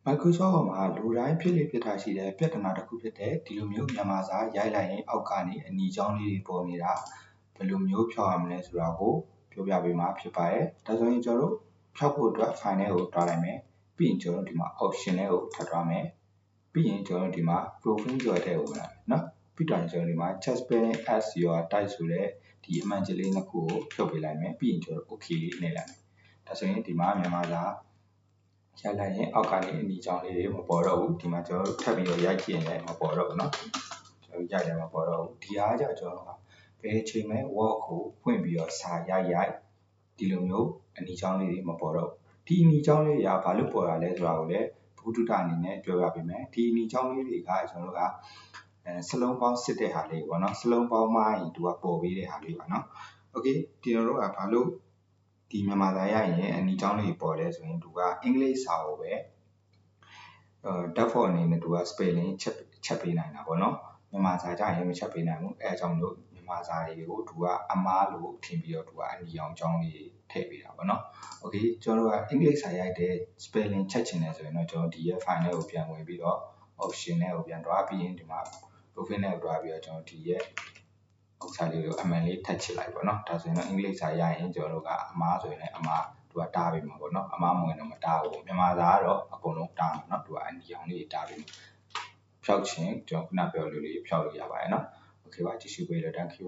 Microsoft မှာလူတိုင်းဖြစ်လေဖြစ်တာရှိတယ်ပြဿနာတစ်ခုဖြစ်တဲ့ဒီလိုမျိုးမြန်မာစာရိုက်လိုက်ရင်အောက်ကနေအနီချောင်းလေးတွေပေါ်နေတာဘယ်လိုမျိုးဖြောက်ရမလဲဆိုတာကိုပြောပြပေးမှာဖြစ်ပါတယ်ဒါဆိုရင်ကျွန်တော်တို့ဖြောက်ဖို့အတွက် file ကိုတွားလိုက်မယ်ပြီးရင်ကျွန်တော်တို့ဒီမှာ option ကိုထပ်တွားမယ်ပြီးရင်ကျွန်တော်တို့ဒီမှာ profile ကျော်တဲ့ကိုဝင်လာမယ်နော်ပြီးတော့ကျွန်တော်ဒီမှာ chat spelling as your type ဆိုတဲ့ဒီအမှန်ချလေးနှစ်ခုကိုဖြုတ်ပေးလိုက်မယ်ပြီးရင်ကျွန်တော် okay နှိပ်လိုက်မယ်ဒါဆိုရင်ဒီမှာမြန်မာစာရိုက်လိုက်ရင်အောက်ကနေအနီချောင်းလေးတွေမပေါ်တော့ဘူးဒီမှာကျွန်တော်တို့ထပ်ပြီးတော့ရိုက်ကြည့်ရင်လည်းမပေါ်တော့ဘူးเนาะကျွန်တော်ရိုက်လည်းမပေါ်တော့ဘူးဒီအားကြောင့်ကျွန်တော်တို့ဘယ်ချိန်မှ word ကိုဖွင့်ပြီးတော့စာရိုက်ဒီလိုမျိုးအနီချောင်းလေးတွေမပေါ်တော့ဒီအနီချောင်းလေးတွေကဘာလို့ပေါ်တာလဲဆိုတာကိုလည်းဘုဒ္ဓတာအနေနဲ့ပြောပြပေးမယ်ဒီအနီချောင်းလေးတွေကကျွန်တော်တို့ကစလုံးပေါင်းစစ်တဲ့ဟာလေးပေါ့เนาะစလုံးပေါင်းမှရင်သူကပေါ်ပေးတဲ့ဟာလေးပါเนาะโอเคကျွန်တော်တို့ကဘာလို့ဒီမြန်မာစာရိုက်ရင်အနီချောင်းလေးပေါ်လဲဆိုရင်သူကအင်္ဂလိပ်စာကိုပဲdefault အနေနဲ့သူက spelling ချက်ပေးနိုင်တာပေါ့နော်မြန်မာစာကြရင်မချက်ပေးနိုင်ဘူးအဲအကြောင်းလို့မြန်မာစာတွေကိုသူကအမားလို့ထင်ပြီးတော့သူကအနီအောင်ကြောင်းလေးထည့်ပေးတာပေါ့နော်โอเคကျွန်တော်တို့ကအင်္ဂလိပ်စာရိုက်တဲ့ spelling ချက်ချင်တယ်ဆိုရင်တော့ကျွန်တော်ဒီရဲ့ file ကိုပြန်ဝင်ပြီးတော့ option ကိုပြန်တွားပြီးရင်ဒီမှာ profile ကိုတွားပြီးတော့ကျွန်တော်ဒီရဲ့ဥစ္စာလေးကိုအမှန်လေးထပ်ချစ်လိုက်ပေါ့နော်ဒါဆိုရင်တော့အင်္ဂလိပ်စာရရင်ကျွန်တော်တို့ကအမားဆိုရင်လည်းအမားသူကတားပေးမှာပေါ့နော်အမားမဝင်တော့မတားဘူးမြန်မာစာကတော့အကုန်လုံးတားမှာနော်သူကအနီအောင်လေးတားပေးမှာဖြောက်ချင်းကျွန်တော်ခုနပြောလို့လေးဖြောက်လို့ရပါတယ်နော်โอเคပါကြည့်ရှုပေးလို့ thank you